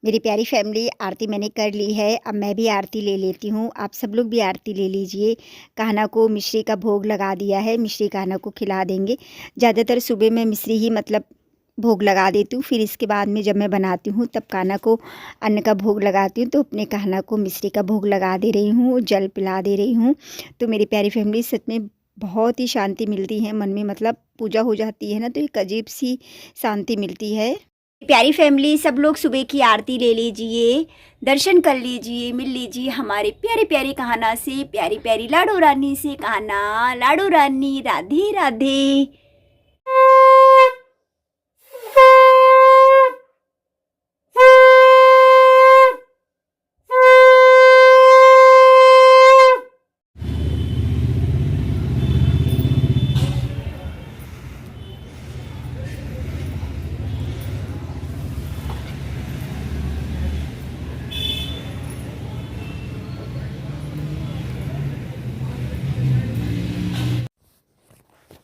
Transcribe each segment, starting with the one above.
मेरी प्यारी फैमिली, आरती मैंने कर ली है। अब मैं भी आरती ले लेती हूँ। आप सब लोग भी आरती ले लीजिए। कान्हा को मिश्री का भोग लगा दिया है, मिश्री कान्हा को खिला देंगे। ज़्यादातर सुबह मैं मिश्री ही भोग लगा देती हूँ। फिर इसके बाद में जब मैं बनाती हूँ तब कान्हा को अन्न का भोग लगाती हूँ। तो अपने कान्हा को मिश्री का भोग लगा दे रही हूँ, जल पिला दे रही हूँ। तो मेरी प्यारी फैमिली, सच में बहुत ही शांति मिलती है मन में। पूजा हो जाती है ना, तो एक अजीब सी शांति मिलती है। प्यारी फैमिली, सब लोग सुबह की आरती ले लीजिए, दर्शन कर लीजिए, मिल लीजिए हमारे प्यारे प्यारे कान्हा से, प्यारी प्यारी लाडो रानी से। कान्हा, लाडो रानी, राधे राधे।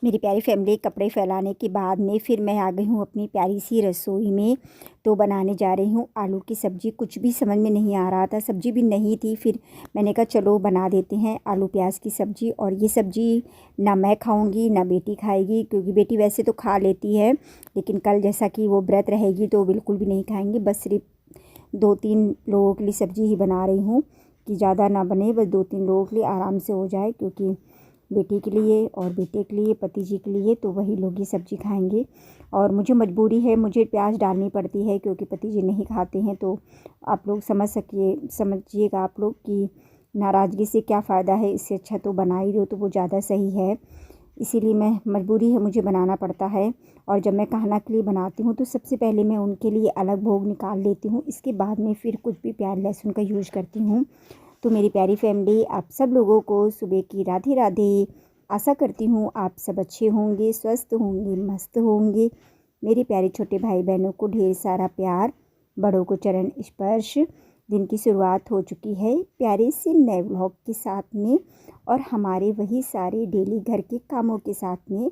मेरी प्यारी फैमिली, कपड़े फैलाने के बाद में फिर मैं आ गई हूँ अपनी प्यारी सी रसोई में। तो बनाने जा रही हूँ आलू की सब्ज़ी। कुछ भी समझ में नहीं आ रहा था, सब्ज़ी भी नहीं थी। फिर मैंने कहा चलो बना देते हैं आलू प्याज की सब्ज़ी। और ये सब्ज़ी ना मैं खाऊंगी ना बेटी खाएगी, क्योंकि बेटी वैसे तो खा लेती है, लेकिन कल जैसा कि वो व्रत रहेगी तो बिल्कुल भी नहीं खाएंगी। बस सिर्फ 2-3 लोगों के लिए सब्ज़ी ही बना रही हूँ, कि ज़्यादा ना बने, बस 2-3 लोगों के लिए आराम से हो जाए। क्योंकि बेटी के लिए और बेटे के लिए, पति जी के लिए, तो वही लोग ये सब्ज़ी खाएंगे। और मुझे मजबूरी है, मुझे प्याज डालनी पड़ती है, क्योंकि पति जी नहीं खाते हैं। तो आप लोग समझिएगा आप लोग कि नाराज़गी से क्या फ़ायदा है। इससे अच्छा तो बना ही दो तो वो ज़्यादा सही है। इसीलिए मैं मजबूरी है, मुझे बनाना पड़ता है। और जब मैं कान्हा के लिए बनाती हूँ तो सबसे पहले मैं उनके लिए अलग भोग निकाल लेती हूँ। इसके बाद में फिर कुछ भी प्याज लहसुन का यूज़ करती हूँ। तो मेरी प्यारी फैमिली, आप सब लोगों को सुबह की राधे राधे। आशा करती हूँ आप सब अच्छे होंगे, स्वस्थ होंगे, मस्त होंगे। मेरे प्यारे छोटे भाई बहनों को ढेर सारा प्यार, बड़ों को चरण स्पर्श। दिन की शुरुआत हो चुकी है प्यारे से नए व्लॉग के साथ में, और हमारे वही सारे डेली घर के कामों के साथ में।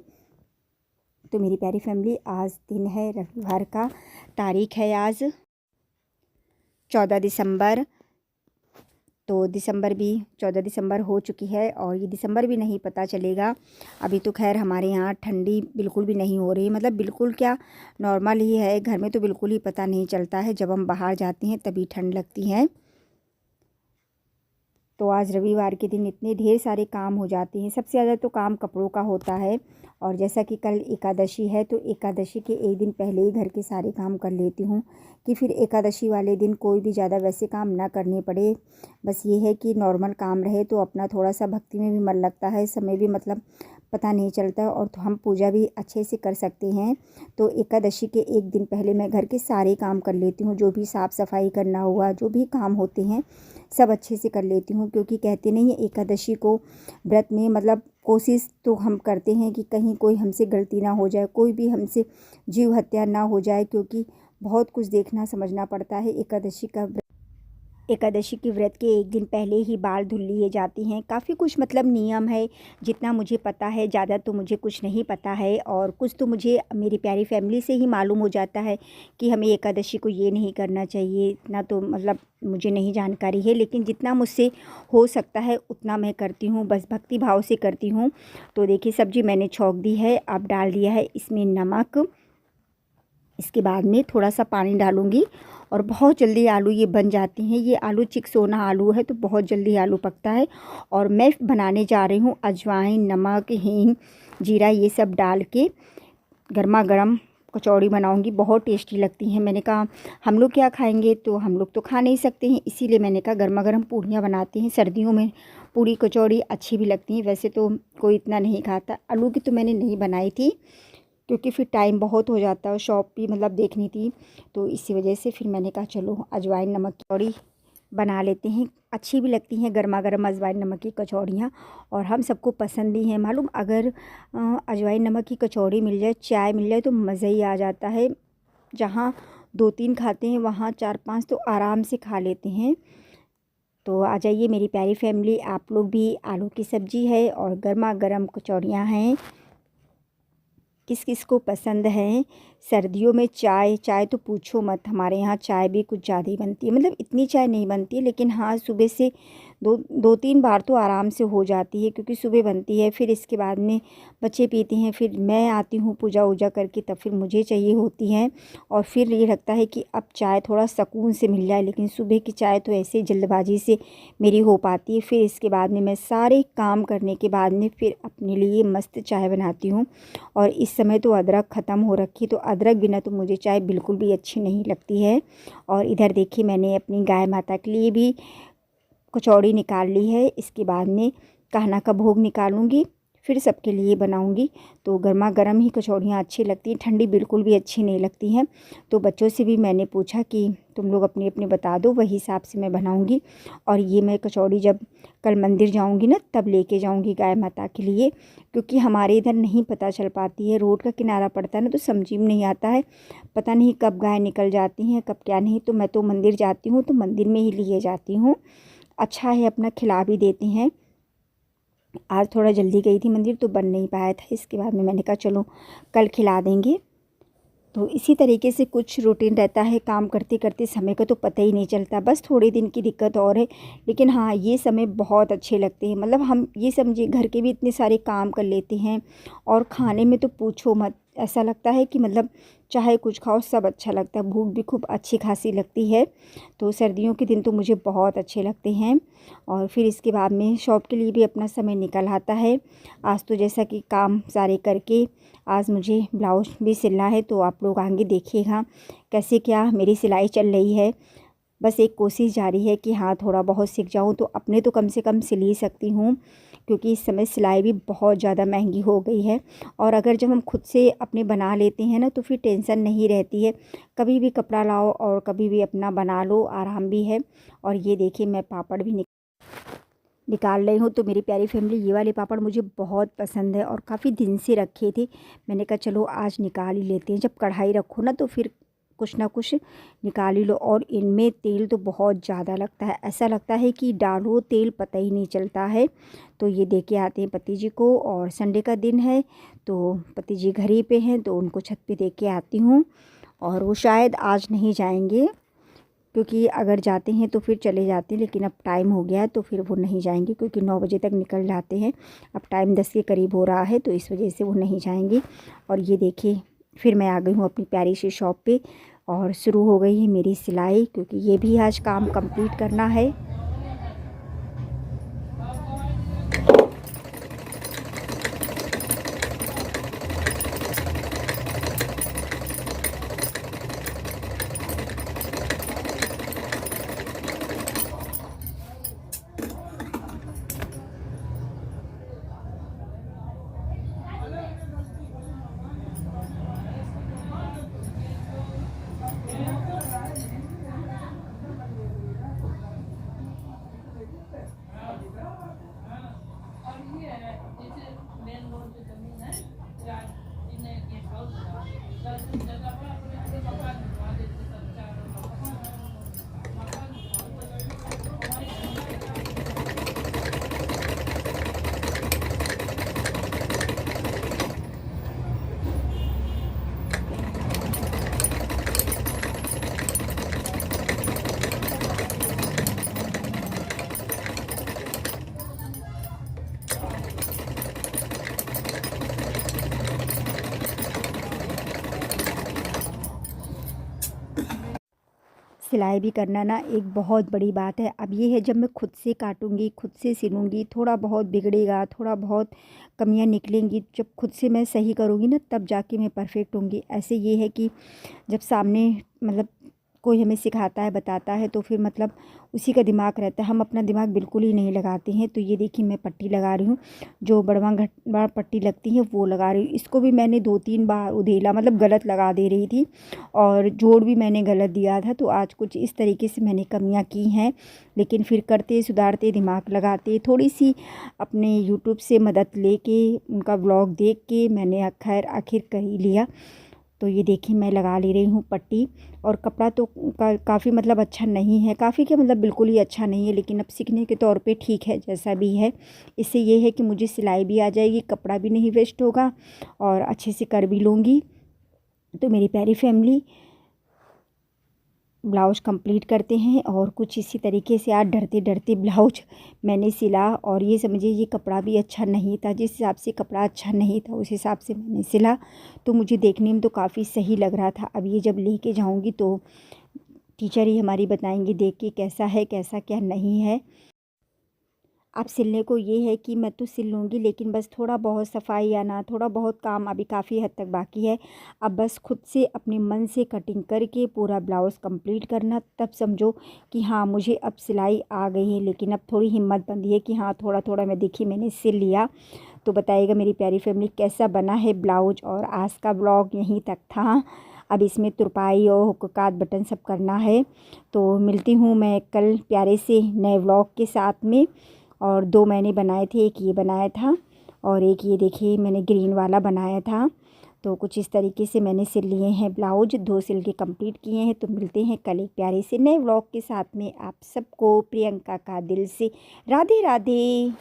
तो मेरी प्यारी फैमिली, आज दिन है रविवार का, तारीख है आज 14 दिसंबर। तो 14 दिसंबर हो चुकी है, और ये दिसंबर भी नहीं पता चलेगा। अभी तो खैर हमारे यहाँ ठंडी बिल्कुल भी नहीं हो रही, बिल्कुल क्या, नॉर्मल ही है। घर में तो बिल्कुल ही पता नहीं चलता है, जब हम बाहर जाते हैं तभी ठंड लगती है। तो आज रविवार के दिन इतने ढेर सारे काम हो जाते हैं। सबसे ज़्यादा तो काम कपड़ों का होता है। और जैसा कि कल एकादशी है, तो एकादशी के एक दिन पहले ही घर के सारे काम कर लेती हूँ, कि फिर एकादशी वाले दिन कोई भी ज़्यादा वैसे काम ना करने पड़े। बस ये है कि नॉर्मल काम रहे, तो अपना थोड़ा सा भक्ति में भी मन लगता है, समय भी पता नहीं चलता, और तो हम पूजा भी अच्छे से कर सकते हैं। तो एकादशी के एक दिन पहले मैं घर के सारे काम कर लेती हूँ। जो भी साफ़ सफाई करना हुआ, जो भी काम होते हैं, सब अच्छे से कर लेती हूँ। क्योंकि कहते नहीं है, एकादशी को व्रत में कोशिश तो हम करते हैं कि कहीं कोई हमसे गलती ना हो जाए, कोई भी हमसे जीव हत्या ना हो जाए। क्योंकि बहुत कुछ देखना समझना पड़ता है। एकादशी के व्रत के एक दिन पहले ही बाल धुल लिए जाते हैं। काफ़ी कुछ नियम है, जितना मुझे पता है। ज़्यादा तो मुझे कुछ नहीं पता है, और कुछ तो मुझे मेरी प्यारी फैमिली से ही मालूम हो जाता है कि हमें एकादशी को ये नहीं करना चाहिए। इतना तो मुझे नहीं जानकारी है, लेकिन जितना मुझसे हो सकता है उतना मैं करती हूँ, बस भक्ति भाव से करती हूँ। तो देखिए, सब्ज़ी मैंने छौंक दी है। अब डाल दिया है इसमें नमक। इसके बाद में थोड़ा सा पानी डालूँगी, और बहुत जल्दी आलू ये बन जाती हैं। ये आलू चिकसोना आलू है, तो बहुत जल्दी आलू पकता है। और मैं बनाने जा रही हूँ अजवाइन, नमक, हींग, जीरा, ये सब डाल के गर्मा गर्म कचौड़ी बनाऊँगी। बहुत टेस्टी लगती हैं। मैंने कहा हम लोग क्या खाएंगे, तो हम लोग तो खा नहीं सकते हैं, इसीलिए मैंने कहा गर्मा गर्म पूड़ियाँ बनाती हैं। सर्दियों में पूड़ी कचौड़ी अच्छी भी लगती हैं। वैसे तो कोई इतना नहीं खाता। आलू की तो मैंने नहीं बनाई थी, क्योंकि फिर टाइम बहुत हो जाता है, शॉप भी देखनी थी। तो इसी वजह से फिर मैंने कहा चलो अजवाइन नमक की कचौड़ी बना लेते हैं। अच्छी भी लगती हैं गर्मा गर्म अजवाइन नमक की कचौड़ियाँ, और हम सबको पसंद भी हैं। मालूम, अगर अजवाइन नमक की कचौड़ी मिल जाए, चाय मिल जाए, तो मज़ा ही आ जाता है। जहाँ 2-3 खाते हैं, वहाँ 4-5 तो आराम से खा लेते हैं। तो आ जाइए मेरी प्यारी फैमिली, आप लोग भी। आलू की सब्ज़ी है और गर्मा गर्म कचौड़ियाँ हैं। किस किस को पसंद है, सर्दियों में चाय तो पूछो मत, हमारे यहाँ चाय भी कुछ ज़्यादा ही बनती है। मतलब इतनी चाय नहीं बनती है, लेकिन हाँ सुबह से दो तीन बार तो आराम से हो जाती है, क्योंकि सुबह बनती है, फिर इसके बाद में बच्चे पीते हैं, फिर मैं आती हूँ पूजा वूजा करके, तब फिर मुझे चाहिए होती है। और फिर ये लगता है कि अब चाय थोड़ा सुकून से मिल जाए, लेकिन सुबह की चाय तो ऐसे जल्दबाजी से मेरी हो पाती है। फिर इसके बाद में मैं सारे काम करने के बाद में फिर अपने लिए मस्त चाय बनाती हूँ। और इस समय तो अदरक ख़त्म हो रखी, तो अदरक बिना तो मुझे चाय बिल्कुल भी अच्छी नहीं लगती है। और इधर देखिए मैंने अपनी गाय माता के लिए भी कचौड़ी निकाल ली है। इसके बाद में कहना का भोग निकालूंगी, फिर सबके लिए बनाऊंगी। तो गर्मा गर्म ही कचौड़ियाँ अच्छी लगती हैं, ठंडी बिल्कुल भी अच्छी नहीं लगती हैं। तो बच्चों से भी मैंने पूछा कि तुम लोग अपने अपने बता दो, वही हिसाब से मैं बनाऊंगी। और ये मैं कचौड़ी जब कल मंदिर जाऊंगी ना, तब लेके जाऊंगी गाय माता के लिए, क्योंकि हमारे इधर नहीं पता चल पाती है, रोड का किनारा पड़ता है ना, तो समझ में नहीं आता है, पता नहीं कब गाय निकल जाती हैं कब क्या नहीं। तो मैं तो मंदिर जाती हूँ तो मंदिर में ही लिए जाती हूँ। अच्छा है, अपना खिला भी देते हैं। आज थोड़ा जल्दी गई थी मंदिर तो बन नहीं पाया था, इसके बाद में मैंने कहा चलो कल खिला देंगे। तो इसी तरीके से कुछ रूटीन रहता है, काम करते करते समय का तो पता ही नहीं चलता। बस थोड़े दिन की दिक्कत और है, लेकिन हाँ ये समय बहुत अच्छे लगते हैं। मतलब हम ये समझिए घर के भी इतने सारे काम कर लेते हैं, और खाने में तो पूछो मत, ऐसा लगता है कि मतलब चाहे कुछ खाओ सब अच्छा लगता है, भूख भी खूब अच्छी खासी लगती है। तो सर्दियों के दिन तो मुझे बहुत अच्छे लगते हैं। और फिर इसके बाद में शॉप के लिए भी अपना समय निकल आता है। आज तो जैसा कि काम सारे करके आज मुझे ब्लाउज भी सिलना है, तो आप लोग आगे देखिएगा कैसे क्या मेरी सिलाई चल रही है। बस एक कोशिश जारी है कि हाँ थोड़ा बहुत सीख जाऊँ, तो अपने तो कम से कम सिल ही सकती हूँ, क्योंकि इस समय सिलाई भी बहुत ज़्यादा महंगी हो गई है। और अगर जब हम खुद से अपने बना लेते हैं ना, तो फिर टेंशन नहीं रहती है, कभी भी कपड़ा लाओ और कभी भी अपना बना लो, आराम भी है। और ये देखिए मैं पापड़ भी निकाल रही हूँ। तो मेरी प्यारी फैमिली, ये वाले पापड़ मुझे बहुत पसंद है और काफ़ी दिन से रखे थे। मैंने कहा चलो आज निकाल ही लेते हैं, जब कढ़ाई रखो ना तो फिर कुछ ना कुछ निकाल ही लो। और इनमें तेल तो बहुत ज़्यादा लगता है, ऐसा लगता है कि डालो तेल पता ही नहीं चलता है। तो ये दे के आते हैं पति जी को, और संडे का दिन है तो पति जी घर ही पे हैं, तो उनको छत पे दे के आती हूँ। और वो शायद आज नहीं जाएंगे, क्योंकि अगर जाते हैं तो फिर चले जाते हैं, लेकिन अब टाइम हो गया है तो फिर वो नहीं जाएंगे, क्योंकि 9 बजे तक निकल जाते हैं। अब टाइम 10 के करीब हो रहा है, तो इस वजह से वो नहीं जाएंगे। और ये देखिए फिर मैं आ गई हूँ अपनी प्यारी सी शॉप पे, और शुरू हो गई है मेरी सिलाई, क्योंकि ये भी आज काम कंप्लीट करना है। सिलाई भी करना ना एक बहुत बड़ी बात है। अब ये है, जब मैं खुद से काटूँगी, खुद से सिलूँगी, थोड़ा बहुत बिगड़ेगा, थोड़ा बहुत कमियां निकलेंगी, जब खुद से मैं सही करूँगी ना तब जाके मैं परफेक्ट होंगी। ऐसे ये है कि जब सामने मतलब कोई हमें सिखाता है, बताता है, तो फिर मतलब उसी का दिमाग रहता है, हम अपना दिमाग बिल्कुल ही नहीं लगाते हैं। तो ये देखिए मैं पट्टी लगा रही हूँ, जो बड़ा पट्टी लगती है वो लगा रही हूँ। इसको भी मैंने 2-3 बार उधेला, मतलब गलत लगा दे रही थी, और जोड़ भी मैंने गलत दिया था। तो आज कुछ इस तरीके से मैंने कमियां की हैं, लेकिन फिर करते सुधारते, दिमाग लगाते, थोड़ी सी अपने यूट्यूब से मदद लेके, उनका व्लॉग देख के मैंने खैर आखिर कर ही लिया। तो ये देखिए मैं लगा ले रही हूँ पट्टी। और कपड़ा तो काफ़ी मतलब अच्छा नहीं है, काफ़ी क्या मतलब बिल्कुल ही अच्छा नहीं है, लेकिन अब सीखने के तौर पे ठीक है जैसा भी है। इससे ये है कि मुझे सिलाई भी आ जाएगी, कपड़ा भी नहीं वेस्ट होगा, और अच्छे से कर भी लूँगी। तो मेरी प्यारी फैमिली, ब्लाउज कंप्लीट करते हैं और कुछ इसी तरीके से आज डरते डरते ब्लाउज मैंने सिला। और ये समझिए ये कपड़ा भी अच्छा नहीं था, जिस हिसाब से कपड़ा अच्छा नहीं था उस हिसाब से मैंने सिला। तो मुझे देखने में तो काफ़ी सही लग रहा था। अब ये जब लेके जाऊंगी तो टीचर ही हमारी बताएंगे देख के कैसा है, कैसा क्या नहीं है। अब सिलने को ये है कि मैं तो सिल लूँगी, लेकिन बस थोड़ा बहुत सफाई आना, थोड़ा बहुत काम अभी काफ़ी हद तक बाकी है। अब बस खुद से अपने मन से कटिंग करके पूरा ब्लाउज़ कंप्लीट करना, तब समझो कि हाँ मुझे अब सिलाई आ गई है। लेकिन अब थोड़ी हिम्मत बंधी है कि हाँ थोड़ा थोड़ा मैं देखिए मैंने सिल लिया। तो बताइएगा मेरी प्यारी फैमिली कैसा बना है ब्लाउज। और आज का ब्लॉग यहीं तक था। अब इसमें तुरपाई और हुक काट बटन सब करना है। तो मिलती हूँ मैं कल प्यारे से नए व्लॉग के साथ में। और 2 मैंने बनाए थे, एक ये बनाया था और एक ये देखिए मैंने ग्रीन वाला बनाया था। तो कुछ इस तरीके से मैंने सिल लिए हैं ब्लाउज, 2 सिल के कंप्लीट किए हैं। तो मिलते हैं कल एक प्यारे से नए व्लॉग के साथ में। आप सबको प्रियंका का दिल से राधे राधे।